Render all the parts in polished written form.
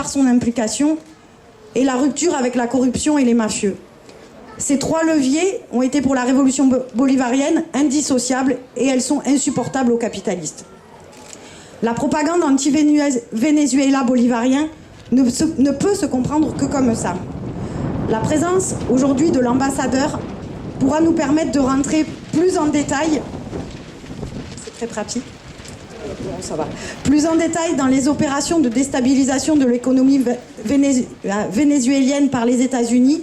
par son implication, et la rupture avec la corruption et les mafieux. Ces 3 leviers ont été pour la révolution bolivarienne indissociables et elles sont insupportables aux capitalistes. La propagande anti-Venezuela bolivarien ne peut se comprendre que comme ça. La présence aujourd'hui de l'ambassadeur pourra nous permettre de rentrer plus en détail. C'est très pratique. Bon, ça va. Plus en détail dans les opérations de déstabilisation de l'économie vénézuélienne par les États-Unis,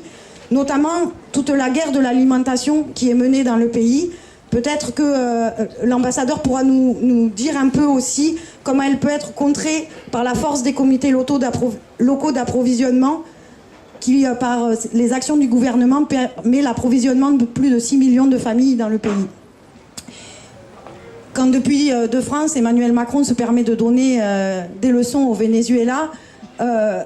notamment toute la guerre de l'alimentation qui est menée dans le pays. Peut-être que l'ambassadeur pourra nous dire un peu aussi comment elle peut être contrée par la force des comités locaux d'approvisionnement qui, par les actions du gouvernement, permet l'approvisionnement de plus de 6 millions de familles dans le pays. Quand depuis de France, Emmanuel Macron se permet de donner des leçons au Venezuela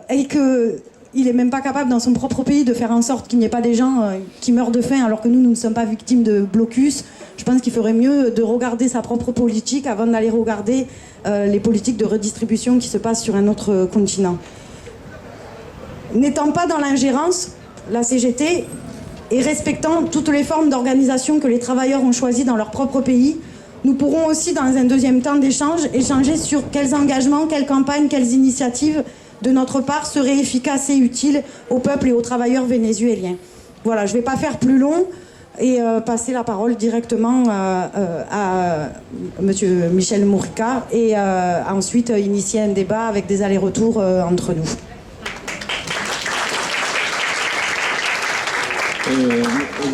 et qu'il n'est même pas capable dans son propre pays de faire en sorte qu'il n'y ait pas des gens qui meurent de faim alors que nous ne sommes pas victimes de blocus, je pense qu'il ferait mieux de regarder sa propre politique avant d'aller regarder les politiques de redistribution qui se passent sur un autre continent. N'étant pas dans l'ingérence, la CGT, et respectant toutes les formes d'organisation que les travailleurs ont choisies dans leur propre pays, nous pourrons aussi, dans un deuxième temps d'échange, échanger sur quels engagements, quelles campagnes, quelles initiatives de notre part seraient efficaces et utiles au peuple et aux travailleurs vénézuéliens. Voilà, je ne vais pas faire plus long et passer la parole directement à M. Michel Mourica et ensuite initier un débat avec des allers-retours entre nous.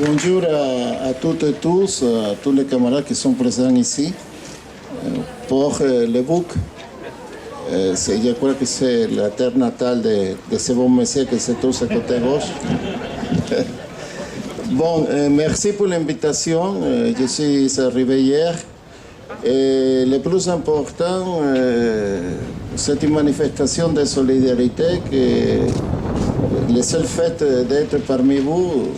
Bonjour à toutes et tous, à tous les camarades qui sont présents ici. Pour le book, je crois que c'est la terre natale de ce bon monsieur qui se trouve à côté gauche. Bon, merci pour l'invitation. Je suis arrivé hier. Et le plus important, c'est une manifestation de solidarité que le seul fait d'être parmi vous,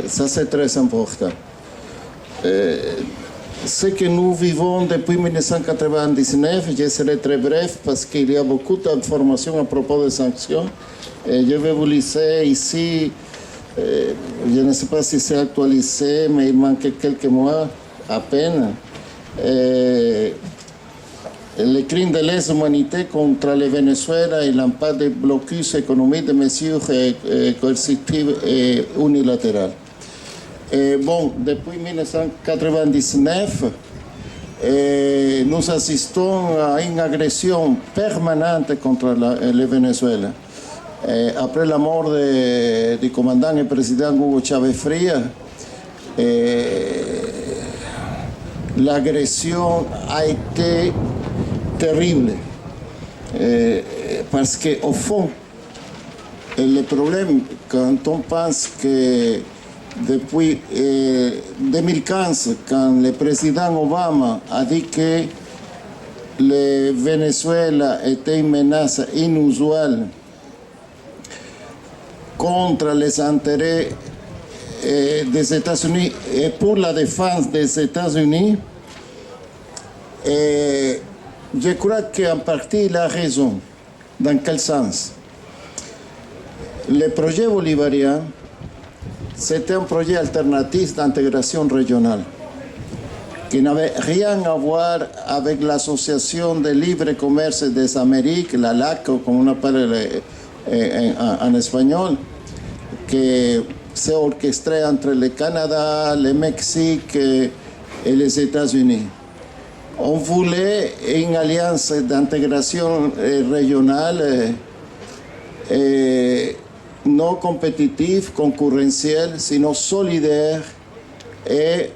ça c'est très important. Ce que nous vivons depuis 1999, je serai très bref parce qu'il y a beaucoup d'informations à propos des sanctions. Et je vais vous laisser ici, je ne sais pas si c'est actualisé, mais il manque quelques mois à peine. Les crimes de lèse-humanité contre le Venezuela et l'impact des blocus économiques des mesures coercitives et unilatérales. Bon, depuis 1999, nous assistons à une agression permanente contre le Venezuela. Après la mort du commandant et président Hugo Chávez Frías, l'agression a été terrible parce qu'au fond, le problème, quand on pense que depuis 2015, quand le président Obama a dit que le Venezuela était une menace inusuelle contre les intérêts des États-Unis et pour la défense des États-Unis, je crois qu'en partie il a raison. Dans quel sens? Le projet bolivarien, c'était un projet alternatif d'intégration régionale qui n'avait rien à voir avec l'Association de libre commerce des Amériques, la LAC, comme on appelle en espagnol, qui s'est orchestrée entre le Canada, le Mexique et les États-Unis. On voulait une alliance d'intégration régionale non compétitive, concurrentielle, sinon solidaire et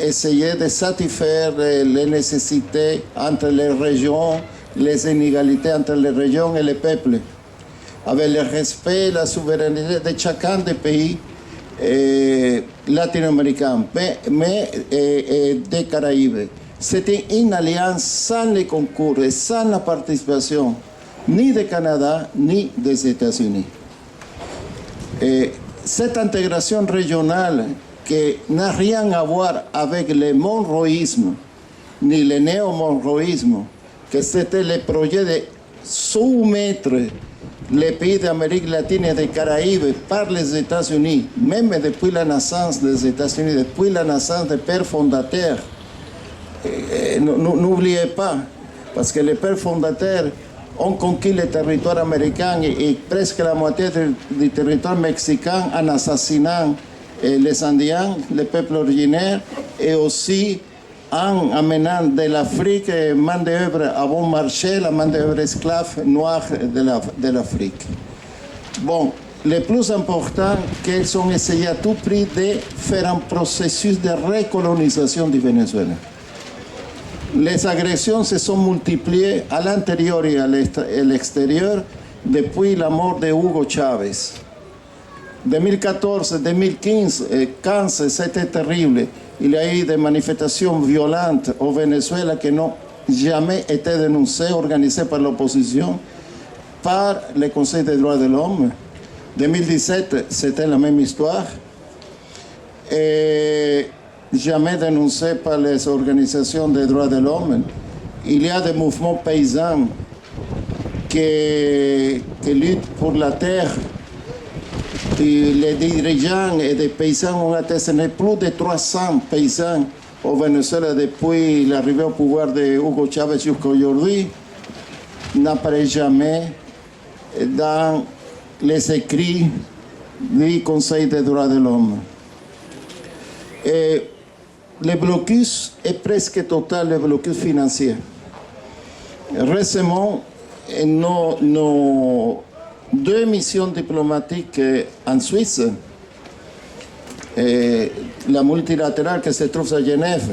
essayer de satisfaire les nécessités entre les régions, les inégalités entre les régions et les peuples, avec le respect et la souveraineté de chacun des pays latino-américains, mais des Caraïbes. C'était une alliance sans les concours et sans la participation ni du Canada ni des États-Unis. Et cette intégration régionale qui n'a rien à voir avec le monroïsme ni le néo-monroïsme, que c'était le projet soumettre les pays d'Amérique latine et des Caraïbes par les États-Unis, même depuis la naissance des États-Unis, depuis la naissance des pères fondateurs. N'oubliez pas, parce que les pères fondateurs ont conquis le territoire américain et presque la moitié du territoire mexicain en assassinant les Indiens, les peuples originaires, et aussi en amenant de l'Afrique main d'œuvre à bon marché, la main d'œuvre esclave noire de l'Afrique. Bon, le plus important, qu'ils ont essayé à tout prix de faire un processus de recolonisation du Venezuela. Les agressions se sont multipliées à l'intérieur et à l'extérieur depuis la mort de Hugo Chávez. 2014-2015, c'était terrible. Il y a eu des manifestations violentes au Venezuela qui n'ont jamais été dénoncées, organisées par l'opposition, par le Conseil des droits de l'homme. 2017, c'était la même histoire. Et jamais dénoncé par les organisations des droits de l'homme. Il y a des mouvements paysans qui luttent pour la terre. Et les dirigeants et des paysans ont assassiné plus de 300 paysans au Venezuela depuis l'arrivée au pouvoir de Hugo Chávez jusqu'à aujourd'hui. N'apparaît jamais dans les écrits du Conseil des droits de l'homme. Et le blocus est presque total, le blocus financier. Récemment, nos deux missions diplomatiques en Suisse, la multilatérale qui se trouve à Genève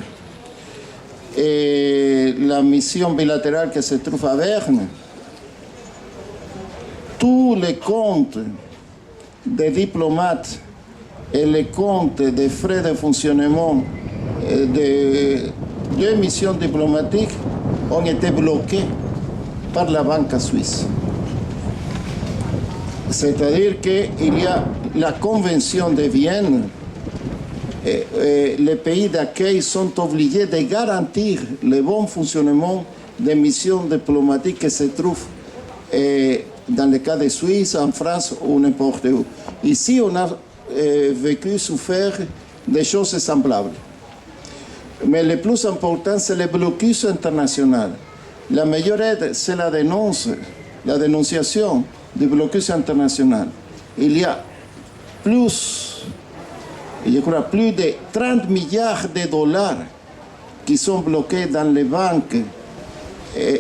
et la mission bilatérale qui se trouve à Berne, tous les comptes des diplomates et les comptes des frais de fonctionnement de deux missions diplomatiques ont été bloqués par la banque suisse. C'est-à-dire qu'il y a la Convention de Vienne, et les pays d'accueil sont obligés de garantir le bon fonctionnement des missions diplomatiques qui se trouvent dans le cas de Suisse, en France ou n'importe où. Ici, on a souffert des choses semblables. Mais le plus important, c'est le blocus international. La meilleure aide, c'est la dénonciation du blocus international. Il y a plus de 30 milliards de dollars qui sont bloqués dans les banques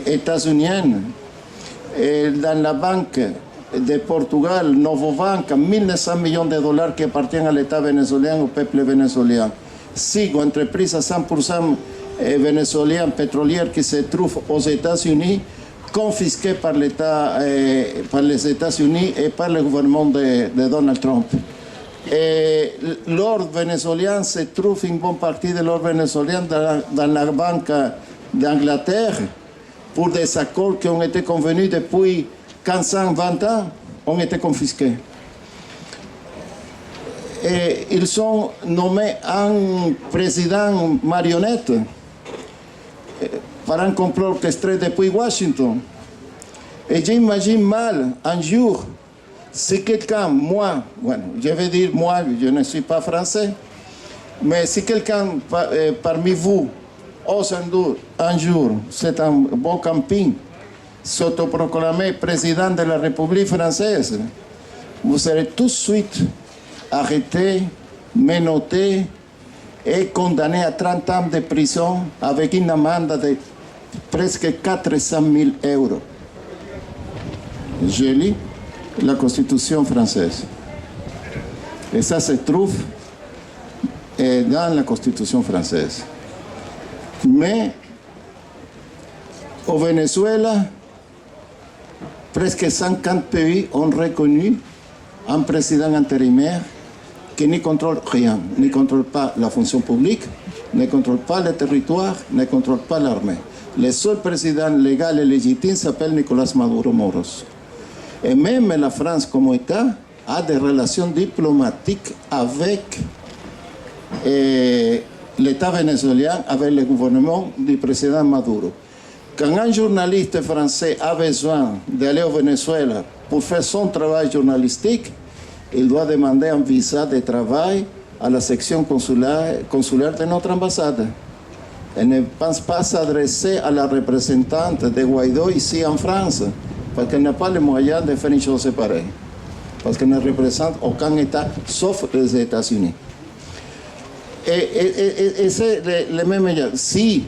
états-uniennes et dans la banque de Portugal, Novobank, 1900 millions de dollars qui appartiennent à l'État vénézuélien, au peuple vénézuélien. SIGO, entreprise à 100% vénézuélienne pétrolière qui se trouve aux États-Unis, confisquée par l'État, par les États-Unis et par le gouvernement de Donald Trump. Et l'or vénézuélien se trouve, une bonne partie de l'or vénézuélien dans la Banque d'Angleterre pour des accords qui ont été convenus depuis 15-20 ans, ont été confisqués. Et ils ont nommé un président marionnette par un complot orchestré depuis Washington. Et j'imagine mal un jour si quelqu'un, moi, je vais dire moi, je ne suis pas français, mais si quelqu'un parmi vous ose un jour, c'est un bon camping, s'autoproclamer président de la République française, vous serez tout de suite arrêté, menotté et condamné à 30 ans de prison avec une amende de presque 400 000 €. Je lis la Constitution française. Et ça se trouve dans la Constitution française. Mais au Venezuela, presque 50 pays ont reconnu un président intérimaire qui ne contrôle rien, ne contrôle pas la fonction publique, ne contrôle pas le territoire, ne contrôle pas l'armée. Le seul président légal et légitime s'appelle Nicolás Maduro Moros. Et même la France comme État a des relations diplomatiques avec l'État vénézuélien, avec le gouvernement du président Maduro. Quand un journaliste français a besoin d'aller au Venezuela pour faire son travail journalistique, il doit demander un visa de travail à la section consulaire de notre ambassade. Elle ne pense pas s'adresser à la représentante de Guaidó ici en France, parce qu'elle n'a pas les moyens de faire une chose pareille, parce qu'elle ne représente aucun État, sauf les États-Unis. Et c'est le même. Si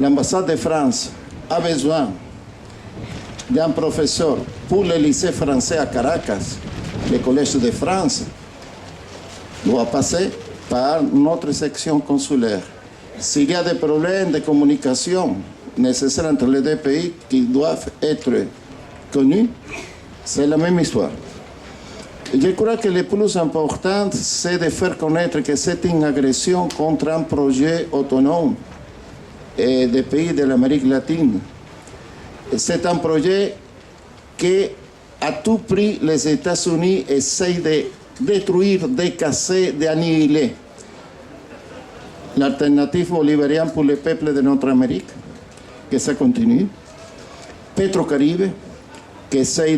l'ambassade de France a besoin d'un professeur pour le lycée français à Caracas, le Collège de France, doit passer par notre section consulaire. S'il y a des problèmes de communication nécessaires entre les deux pays qui doivent être connus, c'est la même histoire. Je crois que le plus important, c'est de faire connaître que c'est une agression contre un projet autonome des pays de l'Amérique latine. C'est un projet que, à tout prix, les États-Unis essayent de détruire, de casser, d'annihiler. L'alternative bolivarienne pour le peuple de notre Amérique, que ça continue. Petrocaribe, qui essaye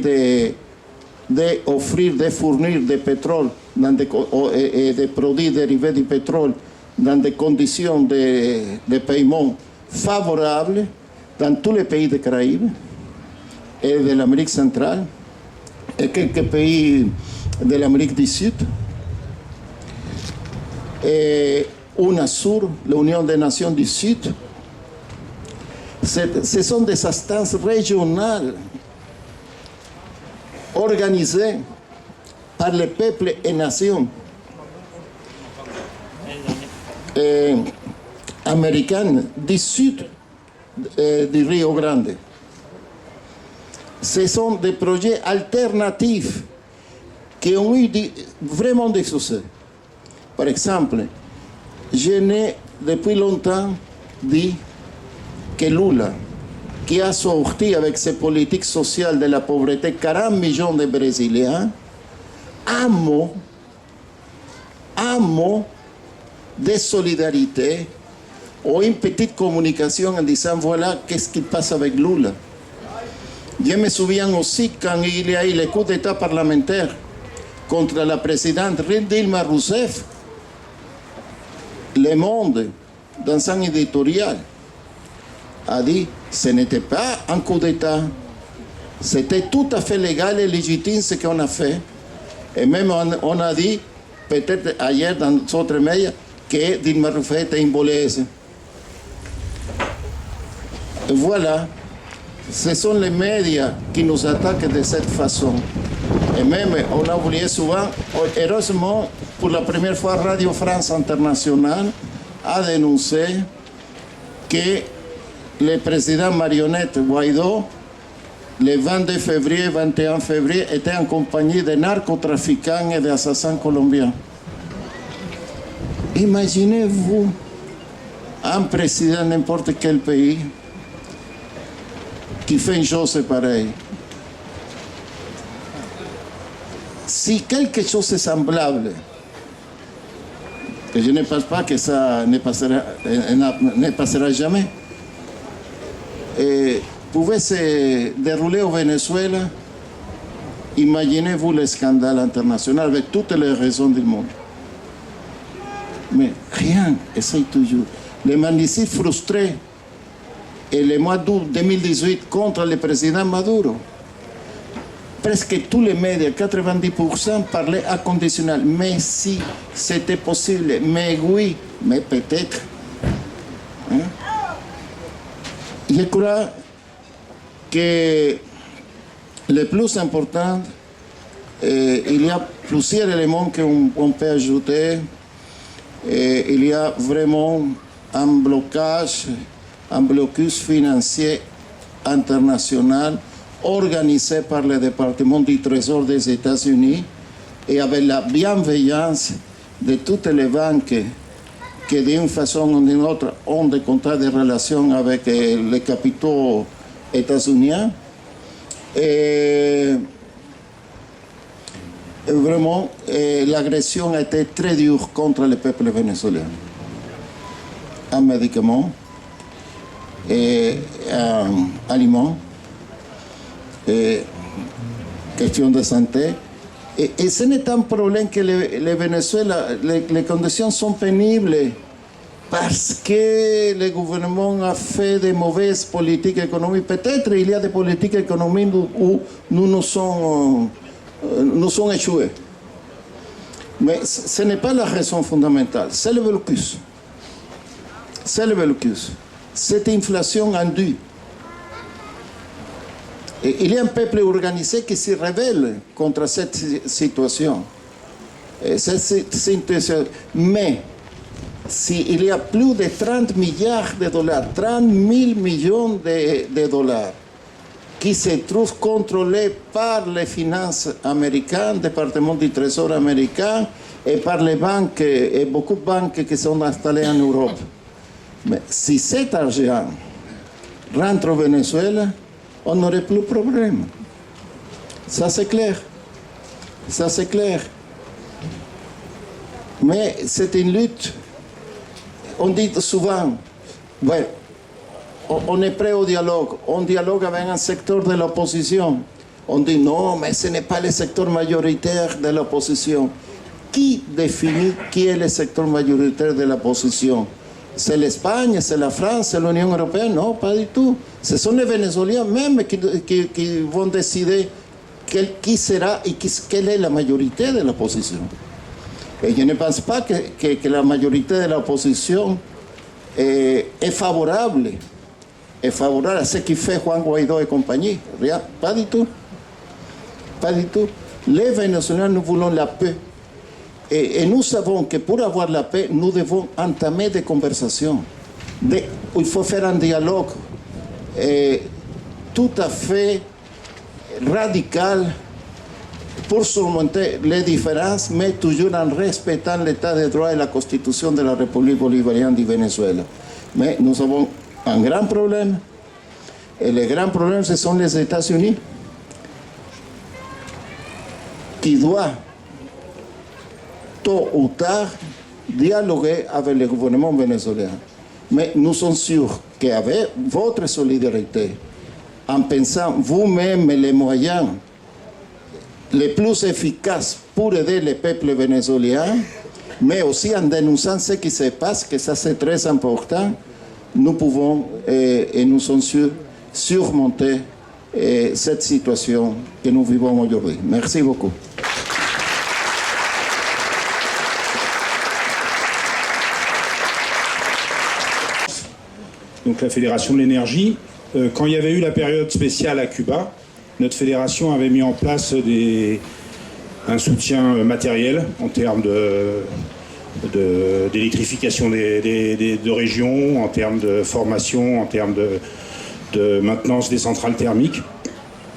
d'offrir, de fournir du pétrole et des produits dérivés du pétrole dans des conditions de paiement favorables dans tous les pays des Caraïbes et de l'Amérique centrale et quelques pays de l'Amérique du Sud. Et UNASUR, l'Union des Nations du Sud, ce sont des instances régionales organisées par les peuples et nations américaines du sud du Rio Grande. Ce sont des projets alternatifs qui ont eu vraiment des succès. Par exemple, je n'ai depuis longtemps dit que Lula, qui a sorti avec ses politiques sociales de la pauvreté 40 millions de Brésiliens, un mot de solidarité ou une petite communication en disant voilà qu'est-ce qui passe avec Lula. Je me souviens aussi quand il y a eu le coup d'État parlementaire contre la présidente Dilma Rousseff, Le Monde, dans un éditorial, a dit ce n'était pas un coup d'État, c'était tout à fait légal et légitime ce qu'on a fait. Et même on a dit, peut-être hier dans d'autres médias, que Dilma Rousseff était une voleuse. Voilà, ce sont les médias qui nous attaquent de cette façon. Et même, on a oublié souvent, heureusement, pour la première fois, Radio France Internationale a dénoncé que le président marionnette Guaidó, le 22 février, 21 février, était en compagnie de narcotrafiquants et d'assassins colombiens. Imaginez-vous un président de n'importe quel pays qui fait une chose pareille. Si quelque chose est semblable, et je ne pense pas que ça ne passera jamais, et pouvait se dérouler au Venezuela, imaginez-vous le scandale international avec toutes les raisons du monde. Mais rien, essaye toujours. Les manifs frustrés et le mois d'août 2018 contre le président Maduro, presque tous les médias, 90%, parlaient à conditionnel. Mais si c'était possible, mais oui, mais peut-être. Hein? Je crois que le plus important, il y a plusieurs éléments qu'on peut ajouter. Il y a vraiment un blocage, un blocus financier international organisé par le département du Trésor des États-Unis et avec la bienveillance de toutes les banques qui d'une façon ou d'une autre ont des contrats de relation avec les capitaux états-uniens. Et vraiment, l'agression a été très dure contre le peuple vénézuélien. Un médicament, aliments, question de santé. Et ce n'est un problème que le Venezuela, les conditions sont pénibles parce que le gouvernement a fait de mauvaises politiques économiques. Peut-être il y a des politiques économiques où nous sommes échoués. Mais ce n'est pas la raison fondamentale, c'est le blocus. C'est le blocus. Cette inflation indue. Et il y a un peuple organisé qui se rebelle contre cette situation. Mais s'il y a plus de 30 milliards de dollars, 30 000 millions de dollars, qui se trouvent contrôlés par les finances américaines, le département du Trésor américain, et par les banques, et beaucoup de banques qui sont installées en Europe. Mais si cet argent rentre au Venezuela, on n'aurait plus de problème. Ça, c'est clair. Ça, c'est clair. Mais c'est une lutte. On dit souvent, ouais, on est prêt au dialogue. On dialogue avec un secteur de l'opposition. On dit non, mais ce n'est pas le secteur majoritaire de l'opposition. Qui définit qui est le secteur majoritaire de l'opposition? C'est l'Espagne, c'est la France, c'est l'Union européenne? Non, pas du tout. Ce sont les Vénézuéliens même qui vont décider qui sera et quelle est la majorité de l'opposition. Et je ne pense pas que la majorité de l'opposition est favorable à ce qui fait Juan Guaidó et compagnie. Rien, pas du tout. Pas du tout. Les Vénézuéliens, nous voulons la paix. Et nous savons que pour avoir la paix, nous devons entamer des conversations. Il faut faire un dialogue tout à fait radical pour surmonter les différences, mais toujours en respectant l'état de droit et la constitution de la République bolivarienne du Venezuela. Mais nous avons un grand problème. Et le grand problème, ce sont les États-Unis qui doivent tôt ou tard dialoguer avec le gouvernement vénézuélien. Mais nous sommes sûrs qu'avec votre solidarité, en pensant vous-même les moyens les plus efficaces pour aider le peuple vénézuélien, mais aussi en dénonçant ce qui se passe, que ça c'est très important, nous pouvons et nous sommes sûrs surmonter cette situation que nous vivons aujourd'hui. Merci beaucoup. Donc la Fédération de l'énergie, quand il y avait eu la période spéciale à Cuba, notre fédération avait mis en place un soutien matériel en termes d'électrification de régions, en termes de formation, en termes de maintenance des centrales thermiques.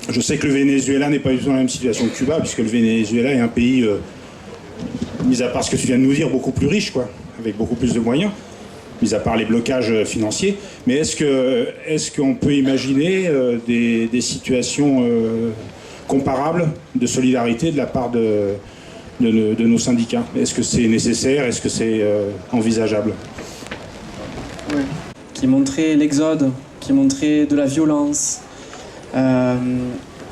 Je sais que le Venezuela n'est pas du tout dans la même situation que Cuba, puisque le Venezuela est un pays, mis à part ce que tu viens de nous dire, beaucoup plus riche, quoi, avec beaucoup plus de moyens, mis à part les blocages financiers. Mais est-ce qu'on peut imaginer des situations comparables de solidarité de la part de nos syndicats? Est-ce que c'est nécessaire? Est-ce que c'est envisageable? Ouais. Qui montrait l'exode, qui montrait de la violence.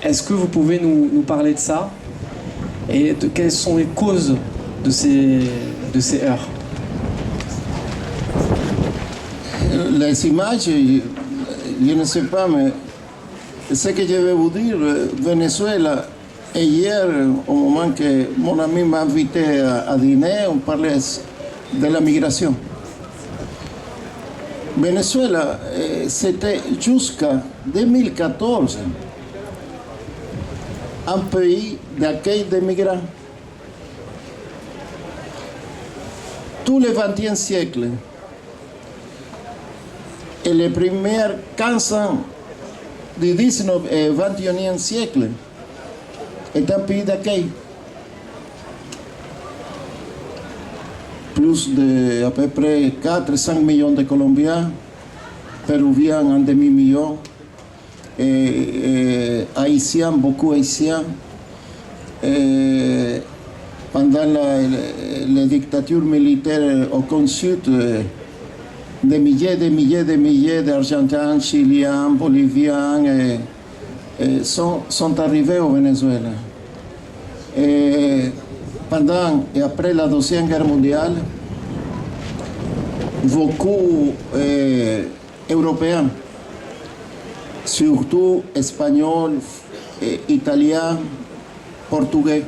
Est-ce que vous pouvez nous parler de ça et de quelles sont les causes de ces heurts? Les images, je ne sais pas, mais ce que je vais vous dire, Venezuela, et hier, au moment que mon ami m'a invité à dîner, on parlait de la migration. Venezuela, c'était jusqu'à 2014 un pays d'accueil des migrants. Tout le XXe siècle et les premiers 15 ans du 19 et 21e siècle est un pays d'accueil. Plus de à peu près 400 millions de Colombiens, Péruviens un demi-million, et Haïtiens, beaucoup Haïtiens. Et pendant la dictature militaire au Con Sud, des milliers d'Argentins, Chiliens, Boliviens sont arrivés au Venezuela. Et pendant et après la Deuxième Guerre mondiale, beaucoup Européens, surtout Espagnols, Italiens, Portugais,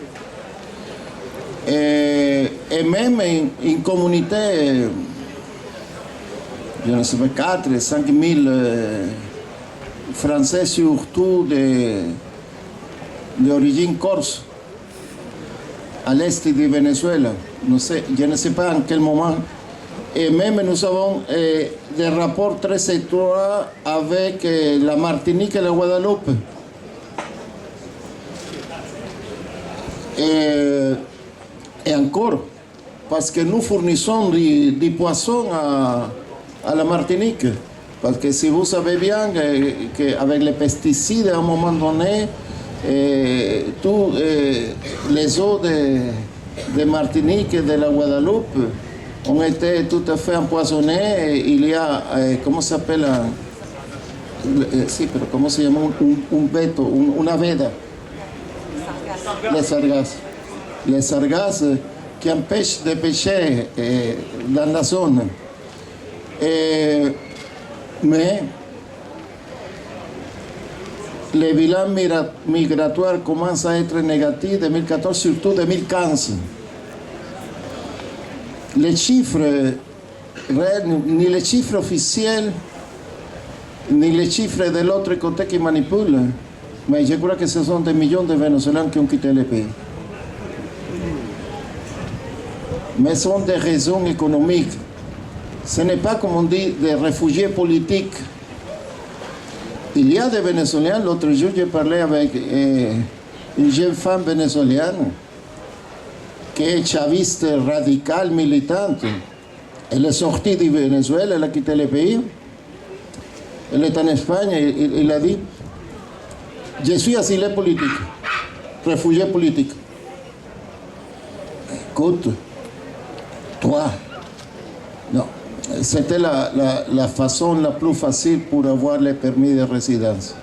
et même une communauté, je ne sais pas, 4 000 5 000 Français, surtout d'origine corse, à l'est du Venezuela. Je ne sais pas en quel moment. Et même nous avons des rapports très étroits avec la Martinique et la Guadeloupe. Et encore, parce que nous fournissons du poisson à la Martinique. Parce que si vous savez bien qu'avec les pesticides, à un moment donné, tous les eaux de Martinique et de la Guadeloupe ont été tout à fait empoisonnés. Il y a, comment ça s'appelle, comment se llama, un veto, una veda. Les sargasses qui empêchent de pêcher dans la zone. Mais les bilans migratoires commencent à être négatifs 2014, surtout 2015. Les chiffres, ni les chiffres officiels, ni les chiffres de l'autre côté qui manipulent, mais je crois que ce sont des millions de Vénézuéliens qui ont quitté le pays. Mais ce sont des raisons économiques. Ce n'est pas, comme on dit, des réfugiés politiques. Il y a des Vénézuéliens. L'autre jour, j'ai parlé avec une jeune femme vénézuélienne qui est chaviste radicale, militante. Elle est sortie du Venezuela, elle a quitté le pays. Elle est en Espagne et il a dit: je suis asile politique, réfugié politique. Écoute, toi, non. C'était la façon la plus facile pour avoir le permis de résidence.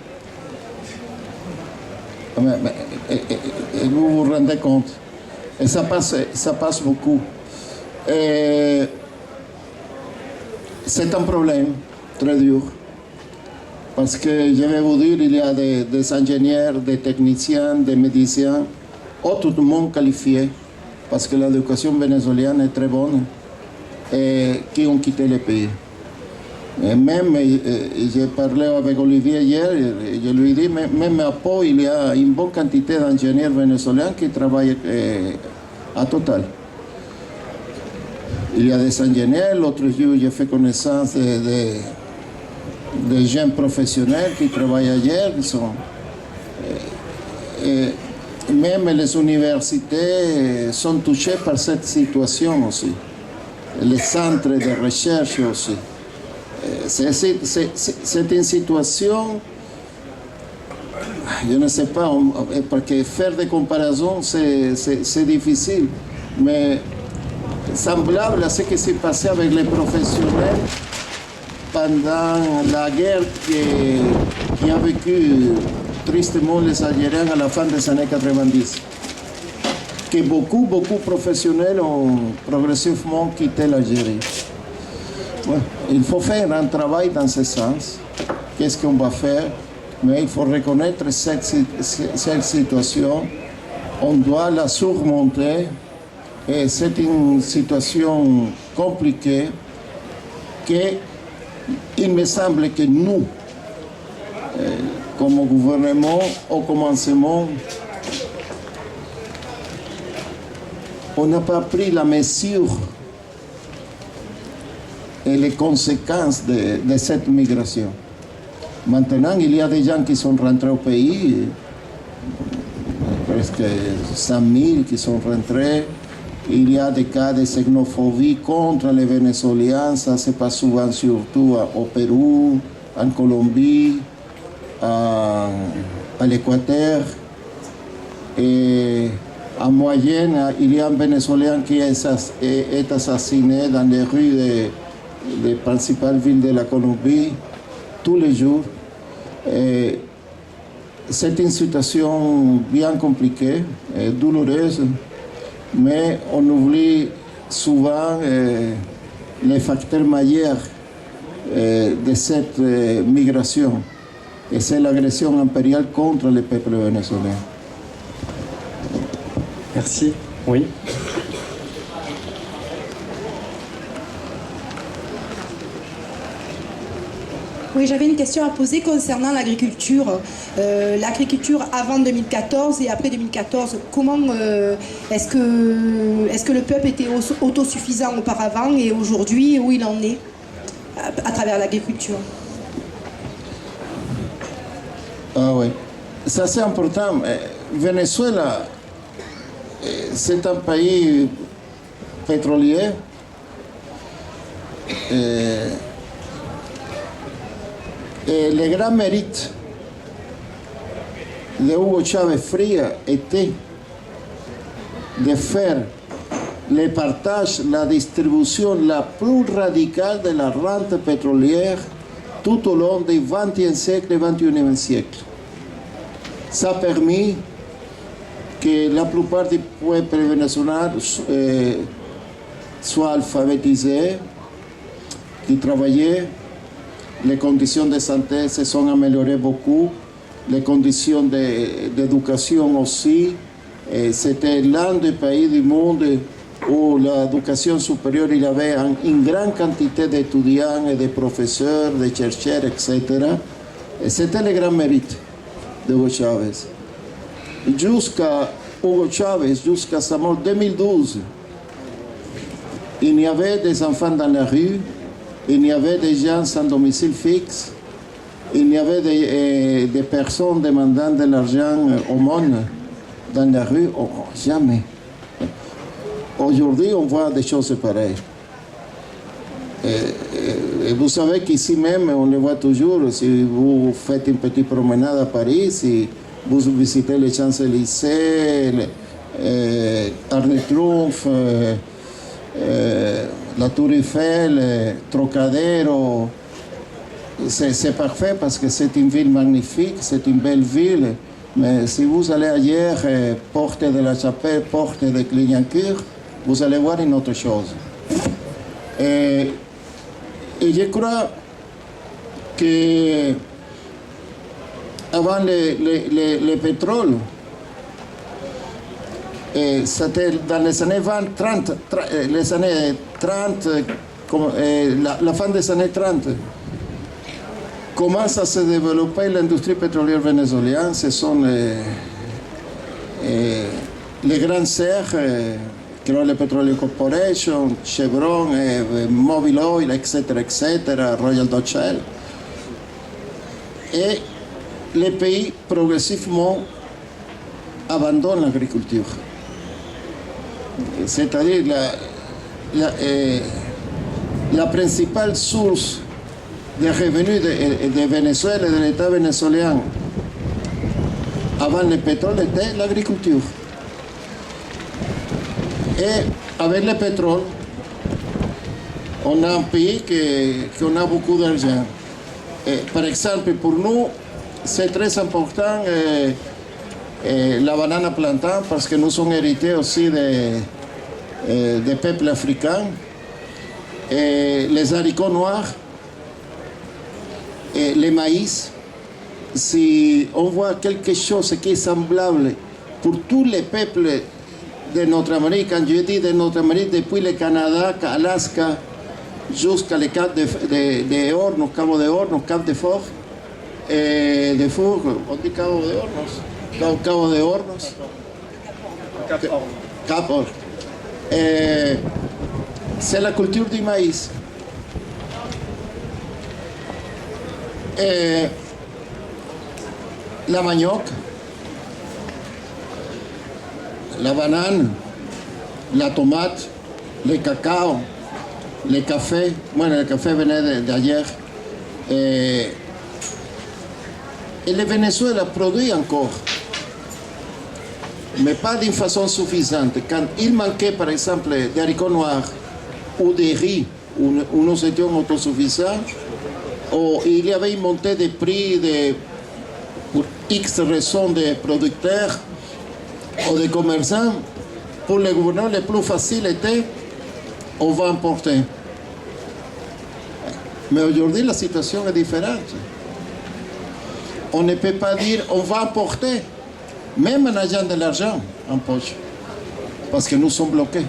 Et vous vous rendez compte. Et ça passe beaucoup. Et c'est un problème très dur. Parce que, je vais vous dire, il y a des ingénieurs, des techniciens, des médecins, hautement qualifiés, parce que l'éducation vénézuélienne est très bonne, et qui ont quitté le pays. Et même, j'ai parlé avec Olivier hier, et je lui ai dit, même à Pau, il y a une bonne quantité d'ingénieurs vénézuéliens qui travaillent à Total. Il y a des ingénieurs. L'autre jour, j'ai fait connaissance de jeunes professionnels qui travaillent ailleurs, qui sont... même les universités sont touchées par cette situation aussi. Les centres de recherche aussi. C'est une situation, je ne sais pas, parce que faire des comparaisons, c'est difficile, mais semblable à ce qui s'est passé avec les professionnels pendant la guerre qui a vécu tristement les Algériens à la fin des années 90. Que beaucoup de professionnels ont progressivement quitté l'Algérie. Ouais, il faut faire un travail dans ce sens. Qu'est-ce qu'on va faire? Mais il faut reconnaître cette situation. On doit la surmonter. Et c'est une situation compliquée qu'il me semble que nous, comme gouvernement, au commencement, on n'a pas pris la mesure et les conséquences de cette migration. Maintenant, il y a des gens qui sont rentrés au pays, presque 100 000 qui sont rentrés. Il y a des cas de xénophobie contre les Vénézuéliens, ça se passe souvent surtout au Pérou, en Colombie, à l'Équateur. Et en moyenne, il y a un Vénézuélien qui est assassiné dans les rues les principales villes de la Colombie tous les jours. Et c'est une situation bien compliquée et douloureuse, mais on oublie souvent les facteurs majeurs de cette migration, et c'est l'agression impériale contre le peuple vénézuélien. Merci. Oui. Oui, j'avais une question à poser concernant l'agriculture. L'agriculture avant 2014 et après 2014, comment est-ce que le peuple était autosuffisant auparavant et aujourd'hui, où il en est à travers l'agriculture? Ah oui, ça c'est important. Venezuela, c'est un pays pétrolier. Et le grand mérite de Hugo Chávez Fría était de faire le partage, la distribution la plus radicale de la rente pétrolière tout au long du XXe siècle et XXIe siècle. Ça a permis que la plupart du peuple vénézuélien soit alphabétisé, qui travaillait. Les conditions de santé se sont améliorées beaucoup, les conditions d'éducation aussi. C'était l'un des pays du monde où l'éducation supérieure, il y avait une grande quantité d'étudiants et de professeurs, de chercheurs, etc. Et c'était le grand mérite de Hugo Chávez. Jusqu'à Hugo Chávez, jusqu'à sa mort 2012, il y avait des enfants dans la rue, il y avait des gens sans domicile fixe, il y avait des personnes demandant de l'argent au monde dans la rue. Oh, jamais. Aujourd'hui, on voit des choses pareilles. Et vous savez qu'ici même, on le voit toujours, si vous faites une petite promenade à Paris, si vous visitez les Champs-Élysées, Arc de Triomphe, la Tour Eiffel, Trocadero, c'est parfait parce que c'est une ville magnifique, c'est une belle ville. Mais si vous allez ailleurs, Porte de la Chapelle, Porte de Clignancourt, vous allez voir une autre chose. Et je crois que avant le pétrole, c'était dans les années 30, les années 30, la fin des années 30, commence à se développer l'industrie pétrolière vénézuélienne. Ce sont les grandes serres, Creole Petroleum Corporation, Chevron, Mobil Oil, etc., Royal Dutch Shell. Et les pays progressivement abandonnent l'agriculture. C'est-à-dire la principale source de revenus de Venezuela et de l'État vénézuélien avant le pétrole était l'agriculture. Et avec le pétrole, on a un pays qui a beaucoup d'argent. Par exemple, pour nous, c'est très important la banane plantain parce que nous sommes hérités aussi des peuples africains. Et les haricots noirs, et les maïs. Si on voit quelque chose qui est semblable pour tous les peuples de notre Amérique, quand je dis de notre Amérique, depuis le Canada, Alaska, jusqu'à le Cap de Hornos, Cabo de Hornos, Cap de Four, de Four, on dit Cabo de Hornos, Cabo de Hornos, Cap Hornos. C'est la culture du maïs. La manioc, la banane, la tomate, le cacao, le café. Bueno, le café venait d'ailleurs. Et le Venezuela produit encore, mais pas d'une façon suffisante. Quand il manquait, par exemple, des haricots noirs ou des riz où nous étions autosuffisants, où il y avait une montée des prix pour X raisons des producteurs ou des commerçants. Pour les gouvernements, le plus facile était on va importer. Mais aujourd'hui, la situation est différente. On ne peut pas dire on va importer, même en ayant de l'argent en poche, parce que nous sommes bloqués.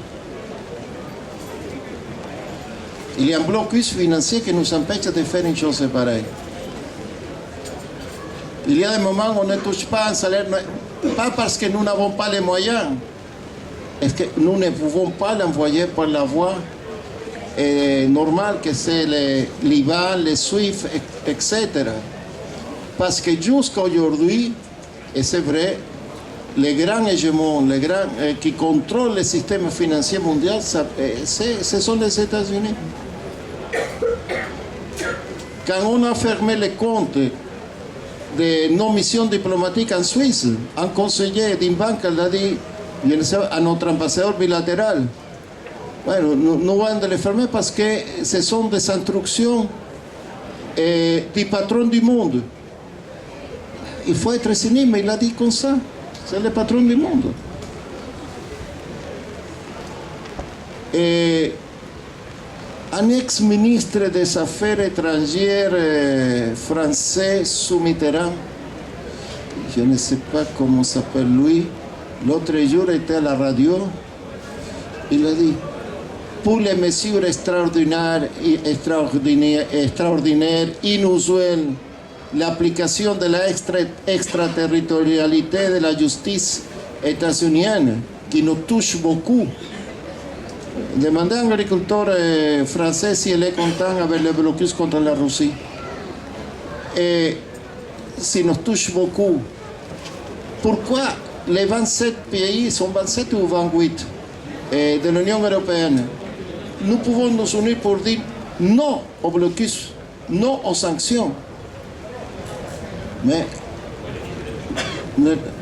Il y a un blocus financier qui nous empêche de faire une chose pareille. Il y a des moments où on ne touche pas un salaire, pas parce que nous n'avons pas les moyens, est-ce que nous ne pouvons pas l'envoyer par la voie normale que c'est l'IVA, les SWIFT, etc. Parce que jusqu'à aujourd'hui, et c'est vrai, les grands hégémons, les grands qui contrôlent le système financier mondial, ce sont les États-Unis. Quand on a fermé les comptes de nos missions diplomatiques en Suisse, un conseiller d'une banque l'a dit à notre ambassadeur bilatéral, bueno, nous allons les fermer parce que ce sont des instructions du patron du monde. Il faut être cynique, mais il a dit comme ça. C'est le patron du monde. Et un ex-ministre des Affaires étrangères français sous Mitterrand, je ne sais pas comment s'appelle lui, l'autre jour était à la radio, il a dit, pour les mesures extraordinaires, inusuelles, l'application de la extraterritorialité de la justice états-unienne, qui nous touche beaucoup. Demandez à un agriculteur français s'il est content avec le blocus contre la Russie. Et s'il nous touche beaucoup, pourquoi les 27 pays, sont 27 ou 28 de l'Union européenne, nous pouvons nous unir pour dire non au blocus, non aux sanctions. Mais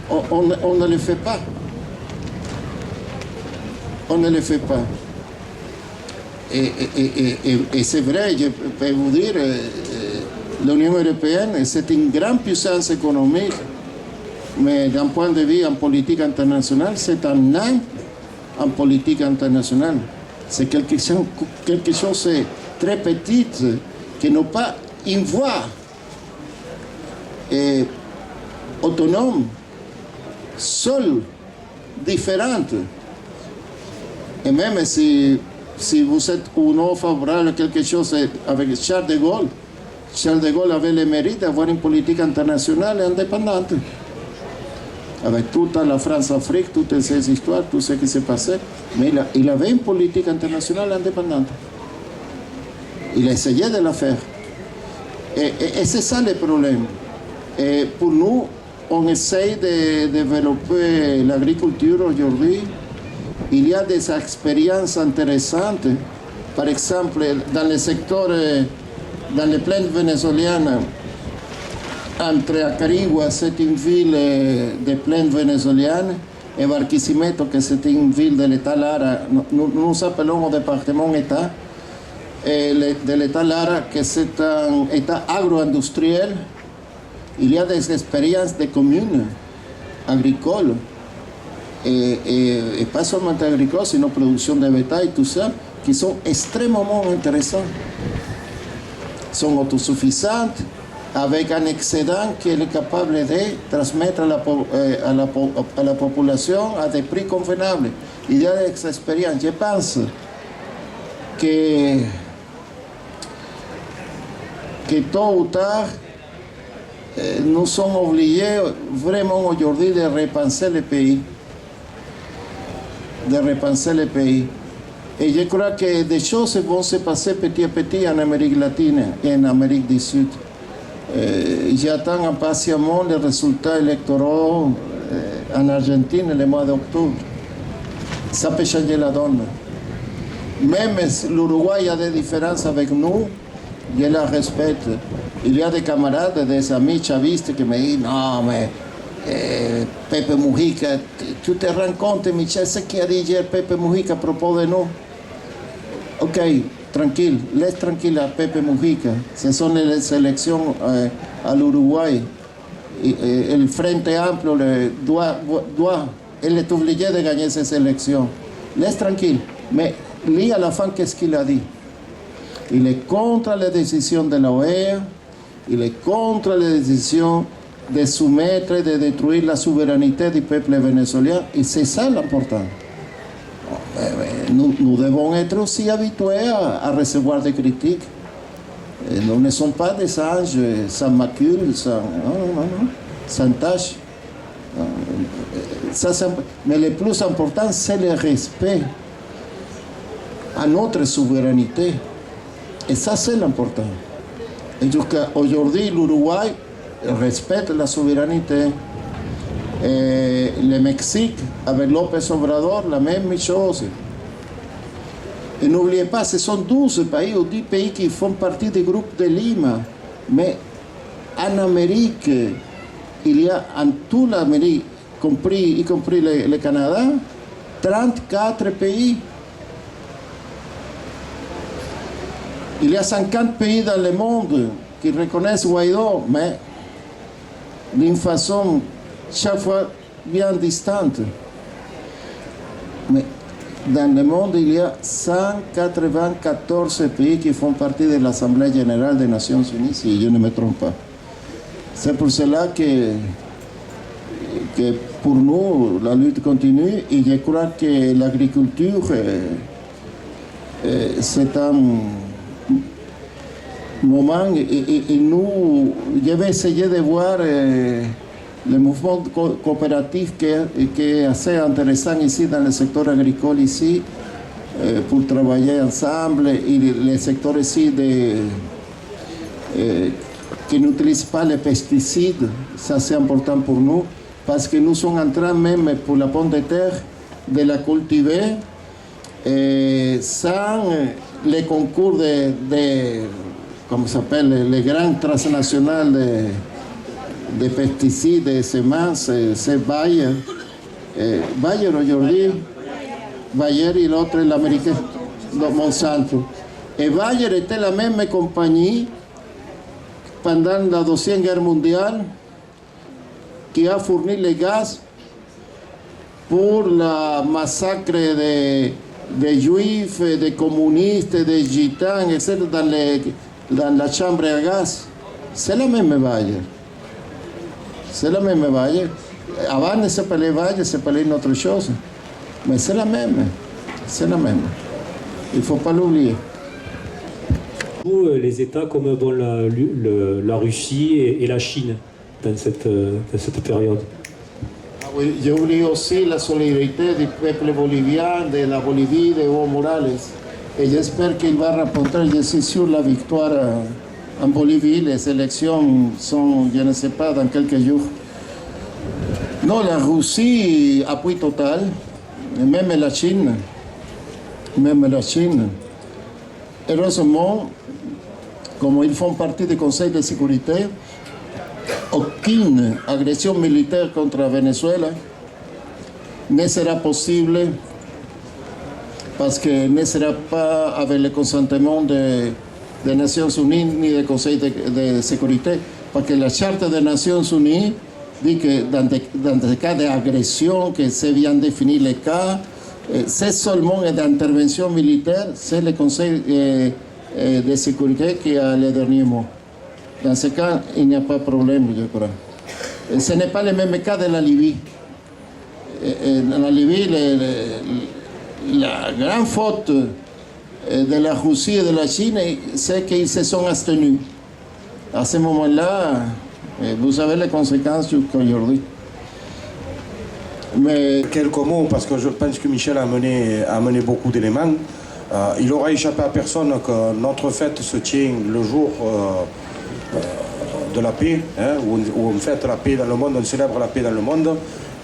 on ne le fait pas. On ne le fait pas. Et c'est vrai, je peux vous dire, l'Union européenne, c'est une grande puissance économique, mais d'un point de vue en politique internationale, c'est un nain en politique internationale. C'est quelque chose de très petit qui n'a pas une voix autonome, seule, différente. Et même si vous êtes ou non favorable à quelque chose avec Charles de Gaulle avait le mérite d'avoir une politique internationale indépendante. Avec toute la France-Afrique, toutes ces histoires, tout ce qui s'est passé, mais il avait une politique internationale indépendante. Il essayait de la faire. Et c'est ça le problème. Et pour nous, on essaye de développer l'agriculture aujourd'hui. Il y a des expériences intéressantes. Par exemple, dans le secteur, dans les plaines vénézuéliennes, entre Acarigua, c'est une ville de plaines vénézuéliennes, et Barquisimeto, que c'est une ville de l'État Lara. Nous appelons au département État, de l'État Lara, que c'est un État agro-industriel. Il y a des expériences de communes agricoles, et pas seulement agricoles, sinon production de bétail, tout ça, qui sont extrêmement intéressantes. Sont autosuffisantes, avec un excédent qui est capable de transmettre à la population à des prix convenables. Il y a des expériences. Je pense que tôt ou tard, nous sommes obligés vraiment aujourd'hui de repenser le pays. Et je crois que des choses vont se passer petit à petit en Amérique latine et en Amérique du Sud. J'attends impatiemment les résultats électoraux en Argentine le mois d'octobre. Ça peut changer la donne. Même l'Uruguay a des différences avec nous, je la respecte. Il y a des camarades, des amis chavistes qui me disent non, mais Pepe Mujica, tu te rends compte, Michel, ce qu'a dit hier Pepe Mujica à propos de nous? Ok, tranquille, laisse tranquille à Pepe Mujica. Ce sont les élections à l'Uruguay. Et le Frente Amplio il est obligé de gagner ces élections. Laisse tranquille. Mais lui, à la fin, qu'est-ce qu'il a dit? Il est contre les décisions de la OEA, il est contre les décisions de soumettre et de détruire la souveraineté du peuple vénézuélien. Et c'est ça l'important. Nous devons être aussi habitués à recevoir des critiques. Et nous ne sommes pas des anges sans macule, sans tâche. Mais le plus important, c'est le respect à notre souveraineté. Et ça, c'est l'important. Et aujourd'hui, l'Uruguay respecte la souveraineté. Et le Mexique, avec López Obrador, la même chose. Et n'oubliez pas, ce sont 12 pays ou 10 pays qui font partie du groupe de Lima. Mais en Amérique, il y a en toute l'Amérique, y compris le Canada, 34 pays. Il y a 50 pays dans le monde qui reconnaissent Guaidó, mais d'une façon chaque fois bien distante. Mais dans le monde, il y a 194 pays qui font partie de l'Assemblée générale des Nations Unies, si je ne me trompe pas. C'est pour cela que pour nous, la lutte continue et je crois que l'agriculture, c'est un moment et nous, je vais essayer de voir le mouvement coopératif qui est assez intéressant ici dans le secteur agricole ici pour travailler ensemble et le secteur ici qui n'utilise pas les pesticides, ça c'est important pour nous parce que nous sommes en train même pour la pomme de terre de la cultiver sans les concours de comment ça s'appelle, les grands transnationales de pesticides, de semences, c'est Bayer. Bayer aujourd'hui, Bayer et l'autre, l'américain, Monsanto. Et Bayer était la même compagnie pendant la Deuxième Guerre mondiale qui a fourni les gaz pour la massacre des juifs, des communistes, des gitans, etc. dans la chambre à gaz. C'est la même Bayer. C'est la même Bayer. Avant de s'appeler Bayer, s'appelait une autre chose. Mais c'est la même. C'est la même. Il ne faut pas l'oublier. Les États comme bon, la Russie et la Chine dans cette période. Ah oui, j'oublie aussi la solidarité du peuple bolivien, de la Bolivie, de Evo Morales. Et j'espère qu'il va rapporter, je suis sûr, la victoire en Bolivie. Les élections sont, je ne sais pas, dans quelques jours. Non, la Russie, appui total, même la Chine. Heureusement, comme ils font partie du Conseil de sécurité, aucune agression militaire contre le Venezuela ne sera possible parce que ne sera pas avec le consentement des Nations Unies ni du Conseil de sécurité, parce que la Charte des Nations Unies dit que dans des cas d'agression, que c'est bien défini les cas, c'est seulement d'intervention militaire, c'est le Conseil de sécurité qui a le dernier mot. Dans ce cas, il n'y a pas de problème, je crois. Et ce n'est pas le même cas de la Libye. Dans la Libye, la grande faute de la Russie et de la Chine, c'est qu'ils se sont abstenus. À ce moment-là, vous savez les conséquences jusqu'à aujourd'hui. Mais quelques mots, parce que je pense que Michel a mené beaucoup d'éléments. Il aura échappé à personne que notre fête se tient le jour de la paix, hein, où on fête la paix dans le monde, on célèbre la paix dans le monde.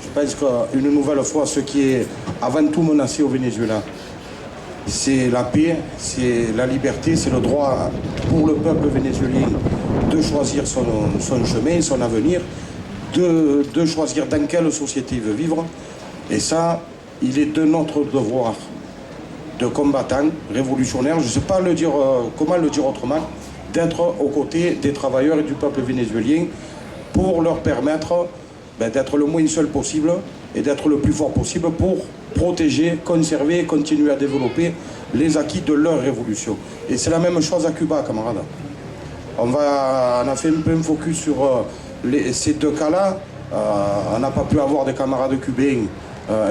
Je pense qu'une nouvelle fois, ce qui est avant tout menacé au Venezuela, c'est la paix, c'est la liberté, c'est le droit pour le peuple vénézuélien de choisir son chemin, son avenir, de choisir dans quelle société il veut vivre. Et ça, il est de notre devoir de combattants révolutionnaires, je ne sais pas comment le dire autrement, d'être aux côtés des travailleurs et du peuple vénézuélien pour leur permettre d'être le moins seul possible et d'être le plus fort possible pour protéger, conserver et continuer à développer les acquis de leur révolution. Et c'est la même chose à Cuba, camarades. On a fait un peu un focus sur ces deux cas-là. On n'a pas pu avoir des camarades cubains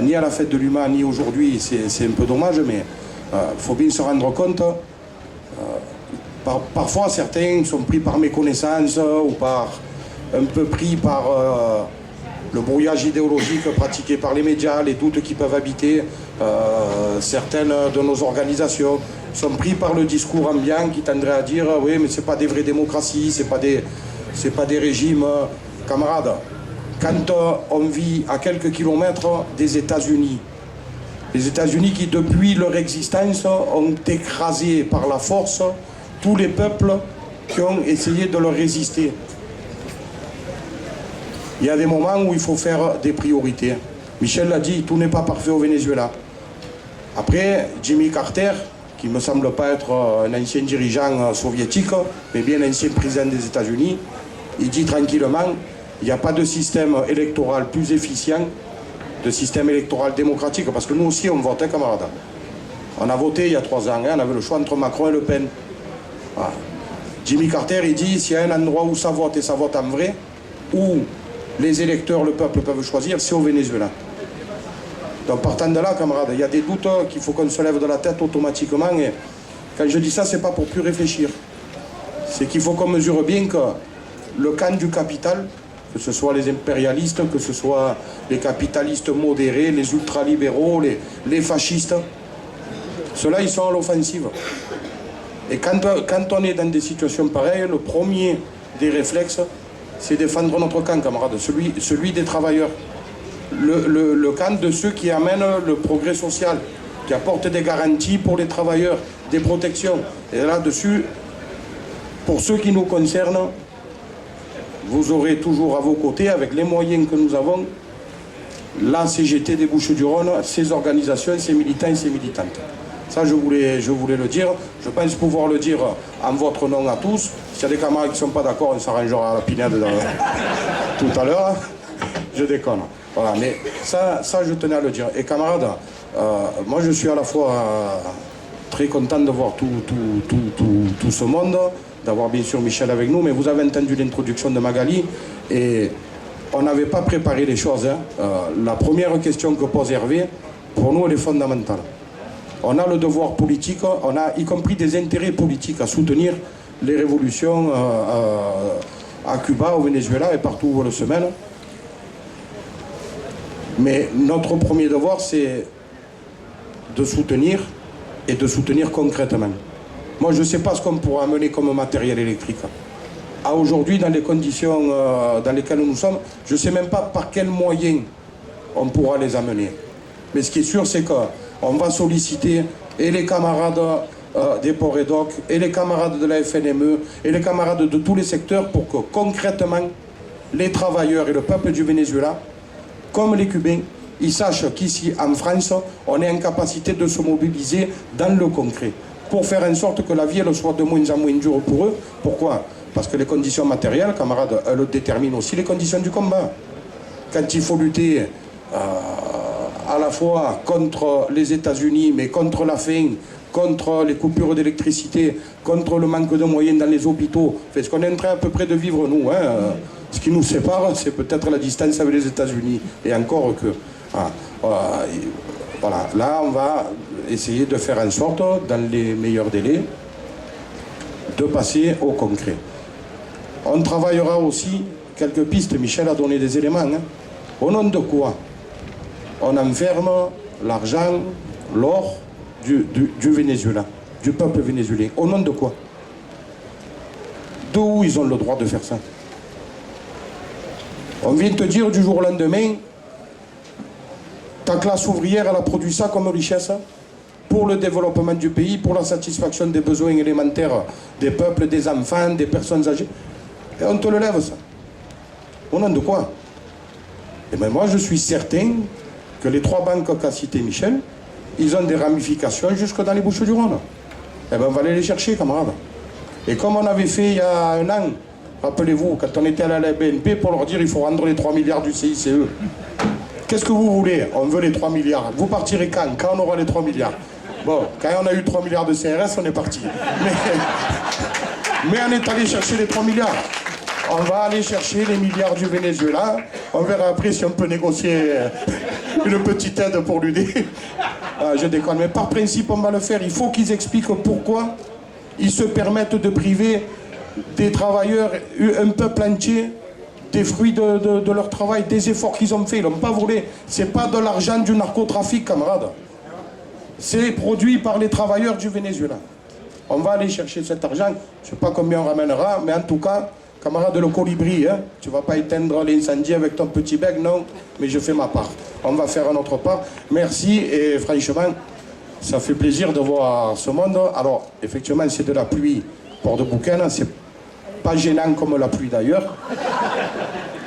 ni à la fête de l'UMA ni aujourd'hui, c'est un peu dommage, mais il faut bien se rendre compte. Parfois, certains sont pris par méconnaissance ou un peu pris par le brouillage idéologique pratiqué par les médias, les doutes qui peuvent habiter certaines de nos organisations, sont pris par le discours ambiant qui tendrait à dire oui, mais c'est pas des vraies démocraties, c'est pas des régimes. Camarades, quand on vit à quelques kilomètres des États-Unis, les États-Unis qui depuis leur existence ont écrasé par la force tous les peuples qui ont essayé de leur résister. Il y a des moments où il faut faire des priorités. Michel l'a dit, tout n'est pas parfait au Venezuela. Après, Jimmy Carter, qui ne me semble pas être un ancien dirigeant soviétique, mais bien un ancien président des États-Unis, il dit tranquillement, il n'y a pas de système électoral plus efficient, de système électoral démocratique, parce que nous aussi on vote, camarades. On a voté il y a 3 ans, on avait le choix entre Macron et Le Pen. Voilà. Jimmy Carter, il dit, s'il y a un endroit où ça vote et ça vote en vrai, où les électeurs, le peuple peuvent choisir, c'est au Venezuela. Donc partant de là, camarades, il y a des doutes qu'il faut qu'on se lève de la tête automatiquement. Et quand je dis ça, c'est pas pour plus réfléchir. C'est qu'il faut qu'on mesure bien que le camp du capital, que ce soit les impérialistes, que ce soit les capitalistes modérés, les ultralibéraux, les fascistes, ceux-là, ils sont à l'offensive. Et quand on est dans des situations pareilles, le premier des réflexes, c'est défendre notre camp, camarades, celui des travailleurs. Le camp de ceux qui amènent le progrès social, qui apportent des garanties pour les travailleurs, des protections. Et là-dessus, pour ceux qui nous concernent, vous aurez toujours à vos côtés, avec les moyens que nous avons, la CGT des Bouches-du-Rhône, ses organisations, ses militants et ses militantes. Ça, je voulais le dire. Je pense pouvoir le dire en votre nom à tous. S'il y a des camarades qui ne sont pas d'accord, on s'arrangera à la pinade tout à l'heure. Je déconne. Voilà, mais ça, je tenais à le dire. Et camarades, moi, je suis à la fois très content de voir tout ce monde, d'avoir bien sûr Michel avec nous, mais vous avez entendu l'introduction de Magali, et on n'avait pas préparé les choses. La première question que pose Hervé, pour nous, elle est fondamentale. On a le devoir politique, on a y compris des intérêts politiques à soutenir les révolutions à Cuba, au Venezuela et partout où elles se mènent. Mais notre premier devoir, c'est de soutenir et de soutenir concrètement. Moi, je ne sais pas ce qu'on pourra amener comme matériel électrique. À aujourd'hui, dans les conditions dans lesquelles nous sommes, je ne sais même pas par quels moyens on pourra les amener. Mais ce qui est sûr, c'est qu'on va solliciter et les camarades des ports et docks, et les camarades de la FNME, et les camarades de tous les secteurs pour que concrètement, les travailleurs et le peuple du Venezuela, comme les Cubains, ils sachent qu'ici, en France, on est en capacité de se mobiliser dans le concret, pour faire en sorte que la vie elle soit de moins en moins dure pour eux. Pourquoi? Parce que les conditions matérielles, camarades, elles déterminent aussi les conditions du combat. Quand il faut lutter à la fois contre les États-Unis, mais contre la faim, contre les coupures d'électricité, contre le manque de moyens dans les hôpitaux, fait ce qu'on est en train à peu près de vivre nous. Ce qui nous sépare, c'est peut-être la distance avec les États-Unis, et encore que. Voilà, là on va essayer de faire en sorte, dans les meilleurs délais, de passer au concret. On travaillera aussi quelques pistes, Michel a donné des éléments. Au nom de quoi on enferme l'argent, l'or du Venezuela, du peuple vénézuélien? Au nom de quoi? D'où ils ont le droit de faire ça? On vient te dire du jour au lendemain, ta classe ouvrière, elle a produit ça comme richesse pour le développement du pays, pour la satisfaction des besoins élémentaires des peuples, des enfants, des personnes âgées. Et on te le lève, ça. Au nom de quoi? Et bien moi, je suis certain que les 3 banques qu'a cité Michel, ils ont des ramifications jusque dans les Bouches-du-Rhône. Eh bien, on va aller les chercher, camarades. Et comme on avait fait il y a un an, rappelez-vous, quand on était à la BNP pour leur dire il faut rendre les 3 milliards du CICE. Qu'est-ce que vous voulez? On veut les 3 milliards. Vous partirez quand? Quand on aura les 3 milliards? Bon, quand on a eu 3 milliards de CRS, on est parti. Mais on est allé chercher les 3 milliards. On va aller chercher les milliards du Venezuela. On verra après si on peut négocier une petite aide pour l'UD. Je déconne, mais par principe, on va le faire. Il faut qu'ils expliquent pourquoi ils se permettent de priver des travailleurs, un peuple entier, des fruits de leur travail, des efforts qu'ils ont faits. Ils l'ont pas volé. C'est pas de l'argent du narcotrafic, camarades. C'est produit par les travailleurs du Venezuela. On va aller chercher cet argent. Je ne sais pas combien on ramènera, mais en tout cas, camarade le colibri, hein, tu ne vas pas éteindre l'incendie avec ton petit bec, non, mais je fais ma part. On va faire notre part. Merci, et franchement, ça fait plaisir de voir ce monde. Alors, effectivement, c'est de la pluie pour de bouquin, c'est pas gênant comme la pluie d'ailleurs.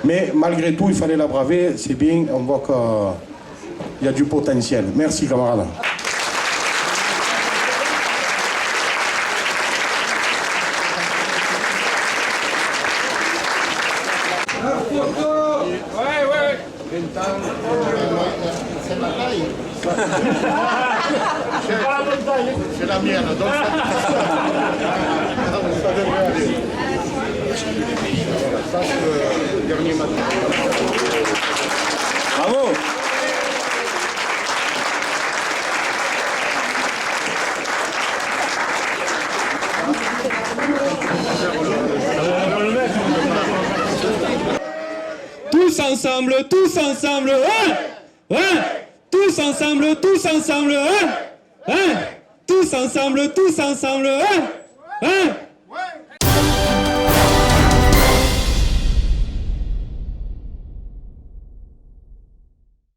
Mais malgré tout, il fallait la braver, c'est bien, on voit qu'il y a du potentiel. Merci, camarade. C'est la mienne, donc ça devrait aller. Ça, c'est le dernier matin. Bravo! Tous ensemble, hein? Hein? Tous ensemble, hein? Hein? Tous ensemble, hein? Hein?